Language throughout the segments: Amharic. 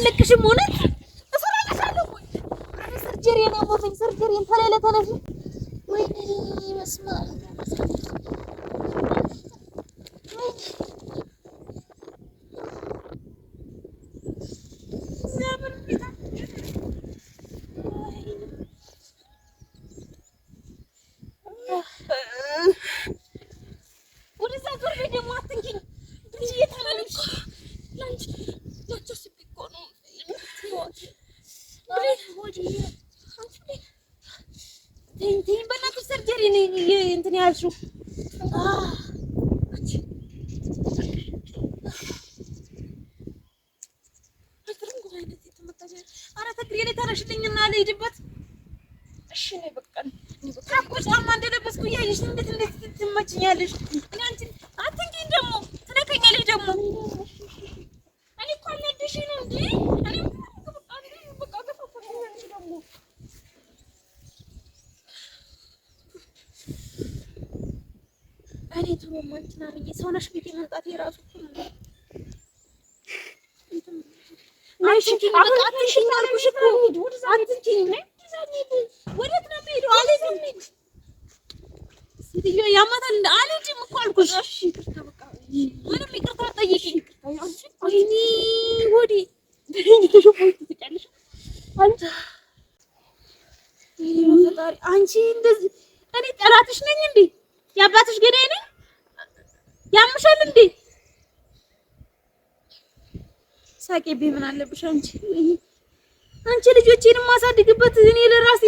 አለቅሽም ሆነት እሰራለሻለሁ ወይ አረ ሰርጀሪና ሞተኝ ሰርጀሪን ተለለተለሽ ወይኔ መስማ ያልሽው አረ ተግሬኔ ተረሽልኝና ልሂድበት እሺ ነይ በቃ ታቆጣማ እንደለበስኩ እያየሽ እንዴት ትመችኛለሽ እኔ አንቺን አትንኪኝ ደግሞ ትነከኛለሽ ደግሞ እኔ እኮ አልነድሽ ነው እንዴ እኔ በቃ ገፋፋሽ ደግሞ እኔ ተወማንትና ብዬ ሰውነሽ ቤት መምጣት የራሱ አንቺ እንደዚህ እኔ ጠላትሽ ነኝ እንዴ ያባትሽ ገዳይ ነኝ ያምሻል እንዴ ሳቄቤ ምን አለብሽ አንቺ ልጆቼን ማሳድግበት እኔ ለራሴ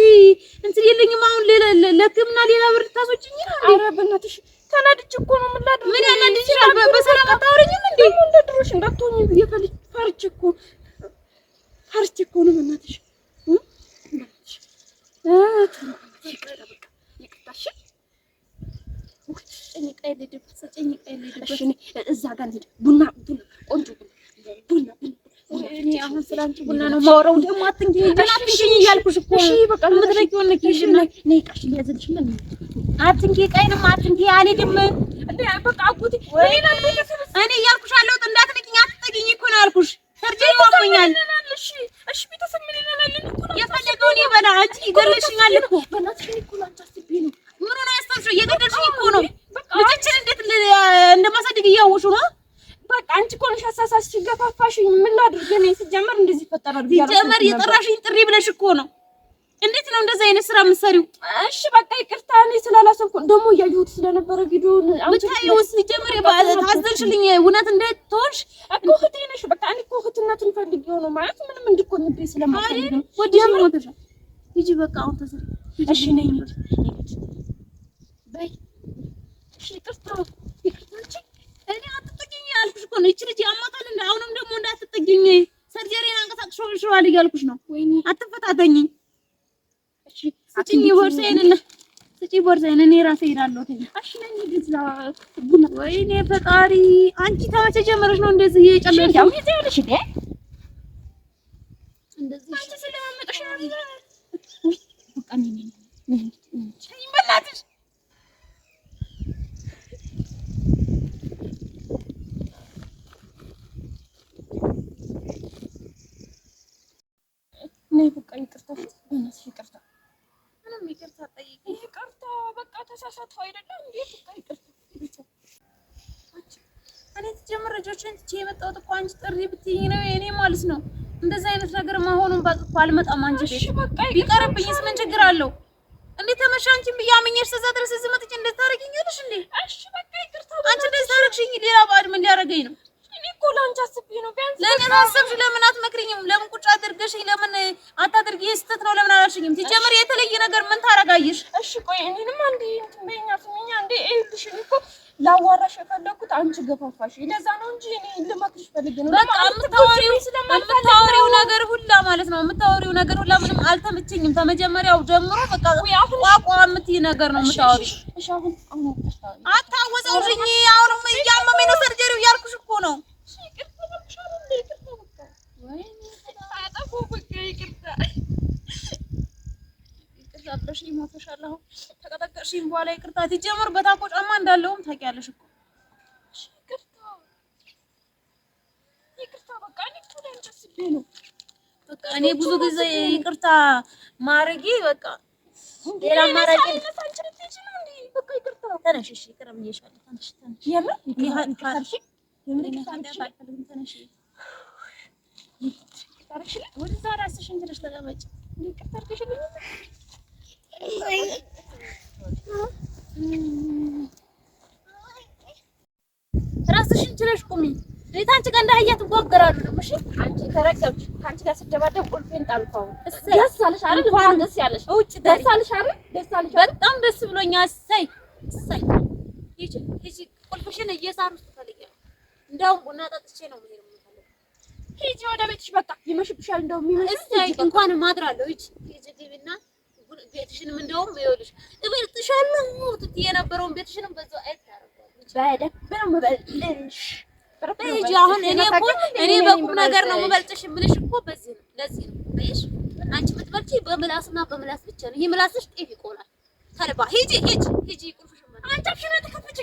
እንትን የለኝም አሁን ለህክምና ሌላ ብር ታሶጭኝ ነው አረ በእናትሽ ተናድጅ እኮ ነው ምን ያናድጅሻል በሰላም አታወሪኝም እንዴ እንደ ድሮሽ እንዳትሆኚ የፈልጅ ፈርቼ እኮ ነው በእናትሽ ይቅርታሽ እዛ ጋር እንሂድ ቡና ቆንጆ ቡና እኔ አሁን ስላንቺ ቡና ነው ማውራው ደግሞ አትንኪኝ እያልኩሽ እኮ እሺ በቃ የምትረቂው ነኪሽ ነይ ቃሽ ሊያዝልሽ ምን አትንኪ ቀይንም አትንኪ አልሄድም እንዴ በቃ አጉቲ እኔ እያልኩሽ አለሁት እንዳትነኪኝ አትጠጊኝ እኮ ነው ያልኩሽ ሰርጀሪ ወሞኛል እሺ ቤተሰብ ምን ይላል እኮ የፈለገውን ይበላ አንቺ ይገርልሽኛል እኮ በእናትሽ እኮ ላንቺ አስቤ ነው ምን ነው ያስተምሽው እየገደልሽኝ እኮ ነው ልጅችን እንዴት እንደማሳድግ እያወሹ ነው በቃ አንቺ እኮ ነሽ አሳሳሽ ሲገፋፋሽኝ ምን ላድርግ እኔ ሲጀመር እንደዚህ ይፈጠራል ቢያረጋግጥ ሲጀመር የጠራሽኝ ጥሪ ብለሽ እኮ ነው እንዴት ነው እንደዛ አይነት ስራ የምትሰሪው እሺ በቃ ይቅርታ እኔ ስላላሰብኩ ደግሞ እያየሁት ስለነበረ ቪዲዮውን አንቺ ታዩስ ሲጀመር ታዘልሽልኝ እውነት እንዴት ተወሽ እኮ እህቴ ነሽ በቃ እኔ እኮ እህትነቱን ፈልጌው ነው ማለት ምንም እንድትቆንብኝ ስለማፈልግ ነው ወዲያ ሞተሽ ሂጂ በቃ አሁን ተሰር እሺ ነኝ በይ እሺ ይቅርታ አንቺ እኔ አትጠጊኝ ያልኩሽ እኮ ነው እቺ ልጅ ያማታል እንዴ አሁንም ደግሞ እንዳትጠጊኝ ሰርጀሪን አንቀሳቅሽዋል እያልኩሽ ነው ወይኔ አትፈታተኝ እሺ ስጪኝ ቦርሳዬን እኔ ራሴ እሄዳለሁ እሺ ነኝ ግዛ ቡና ወይኔ ፈጣሪ አንቺ ተመቼ ጀመረሽ ነው እንደዚህ እየጨለልሽ ያው ይዘልሽ እንዴ እንደዚህ አንቺ ስለማመጣሽ ነው በቃ ነኝ በእናትሽ ነይ በቃ ይቅርታ በእናትሽ ይቅርታ ምንም ይቅርታ ጠይቂ ይቅርታ በቃ ተሳሳተው አይደለም እንዴ በቃ ይቅርታ እኔ ተጀመረጆችን ትቼ የመጣሁት እኮ አንቺ ጥሪ ብትይኝ ነው የኔ ማለት ነው እንደዚህ አይነት ነገር ማሆኑን ባጥፋ አልመጣም አንቺ ቤት ቢቀርብኝስ ምን ችግር አለው እንዴ ተመሻ አንቺን ብያመኝሽ ተዛ ድረስ ዝመጥች እንዴት ታረጊኛለሽ እንዴ እሺ በቃ ይቅርታ አንቺ እንደዚህ ታረክሽኝ ሌላ ባድ ምን ሊያረገኝ ነው እኔ እኮ ላንቺ አስቤ ነው ቢያንስ ለምን አሰብሽ ለምን አትመክሪኝም ለምን ቁጭ አድርገሽኝ ለምን አታድርጊ ስተት ነው ለምን አላልሽኝም ትጀምር የተለየ ነገር ምን ታረጋይሽ እሺ ቆይ እኔንም አንዴ እንትበኛ ስሚኛ እንዴ እልሽ እኮ ላዋራሽ የፈለኩት አንቺ ገፋፋሽ ለዛ ነው እንጂ እኔ ልመክርሽ ፈልጌ ነው በቃ የምታወሪው ነገር ሁላ ማለት ነው የምታወሪው ነገር ሁላ ምንም አልተመቸኝም ተመጀመሪያው ጀምሮ በቃ ቋቋም የምትይ ነገር ነው የምታወሪው እሺ አሁን አታወዛውሽኝ አሁንም እያመመኝ ነው ሰርጀሪው እያልኩሽ እኮ ነው አብረሽ ይሞተሻለሁ ተቀጠቀሽኝ በኋላ ይቅርታ ትጀምር በታቆ ጫማ እንዳለውም ታውቂያለሽ እኮ እሺ ይቅርታ በቃ እኔ እኮ ደንጨስብ ነው በቃ እኔ ብዙ ጊዜ ይቅርታ ማረጊ በቃ ሌላ ማረጊ በቃ ይቅርታ ተነሽ እሺ ይቅር ብዬሻለሁ ተነሽ የምር ይቅርታሽ ተነሽ ወደዛ ራስሽን ትንሽ ተቀመጭ ይቅርታ አድርገሽልኝ ራስሽን ችለሽ ቁሚ አንቺ ጋር እንዳህያ ትጓገራሉ ደግሞ እሺ አንቺ ተረከብሽ ካንቺ ጋር ስደባደብ ቁልፌን ጣልፈው ደስ አለሽ አይደል እንኳን ደስ ያለሽ ውጭ ደስ አለሽ አይደል ደስ አለሽ በጣም ደስ ብሎኛል እሰይ ሂጂ ቁልፍሽን እየሳሩ ትፈልጊያለሽ እንደውም ቡና ጠጥቼ ነው የምሄደው ሂጂ ወደ ቤትሽ በቃ ይመሽብሻል እንደውም እሰይ እንኳን ማድራለሁ ሂጂ ግቢና ቤትሽንም እንደውም ይኸውልሽ እበልጥሻለሁ ትትይ የነበረውን ቤትሽንም በዛው አይታረጋለሽ በደንብ ነው የምበልጥሽ ሂጂ አሁን እኔ በቁም ነገር ነው የምበልጥሽ የምልሽ እኮ በዚህ ነው ለዚህ ነው አይሽ አንቺ የምትበልጪ በምላስና በምላስ ብቻ ነው ይሄ ምላስሽ ጤፍ ይቆላል ተልባ ሂጂ ቁልፍሽ አንቺ አፍሽን ተከፍቺ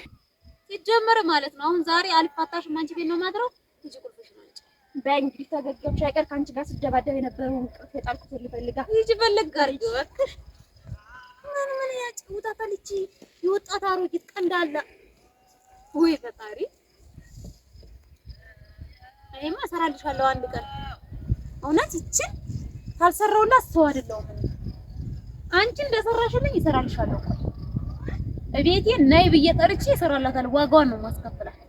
ሲጀመር ማለት ነው አሁን ዛሬ አልፋታሽም አንቺ ቤት ነው ማድረው ሂጂ ቁልፍሽ ነው በእንግዲህ ተገገምሽ አይቀር ካንቺ ጋር ስደባደብ የነበረውን ቁልፍ የጣልኩት ልፈልጋ ሂጂ ፈልግ ጋር ይወክሽ ምን ያጭውታታል እቺ የወጣት አሮጊት ቀንዳላ ወይ ፈጣሪ እኔማ እሰራልሻለሁ አንድ ቀን እውነት እቺን ካልሰራውላት ሰው አይደለሁም አንቺ እንደሰራሽልኝ እሰራልሻለሁ እቤቴ ነይ ብዬ ጠርቼ እሰራላታለሁ ዋጋዋን ነው ማስከፍላት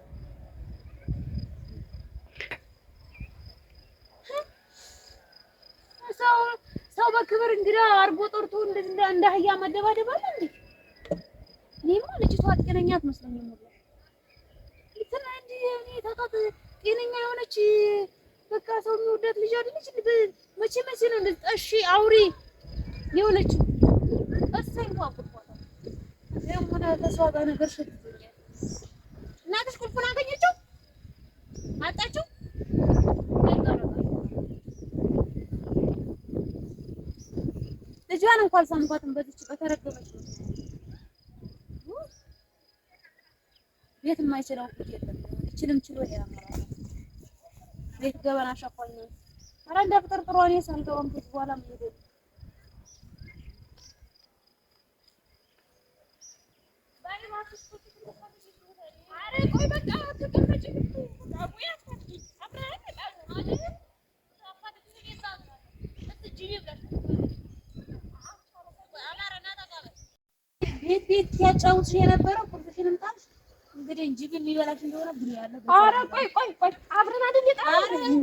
ሰው በክብር እንግዳ አርጎ ጠርቶ እንደ አህያ መደባደብ አለ እንዴ እኔማ ልጅቷ ጤነኛ አትመስለኝም ነው እኔ ታውቃት ጤነኛ የሆነች በቃ ሰው የሚወዳት ልጅ አይደለች መቼ ነው እንደዚህ እሺ አውሪ የሆነች እሰይ እንኳን ቁልፏታ ደግሞ ተስፋ ጋር ነገር ሸጥቶኛል እናትሽ ቁልፉን አገኘችው አጣችው ልጇን እንኳን ሳምባትን በዚች በተረገመች ነው ቤት የማይችለው ፊት የለም እችልም ችሎ ያማራ ቤት ገበና ሸፋኝ ነው አረ እንደ ፍጥርጥሯ እኔ ሳልገባም ከዚህ በኋላ ምን ይደል አረ ቆይ በቃ ተቀመጪ አቡያ አብራራ ማለት ቤት ያጫውትሽ የነበረው ቁልፍሽንም ጣልሽ እንግዲህ እንጂ ግን የሚበላሽ እንደሆነ ግን ያለ አረ ቆይ አብረን አይደል የጣልን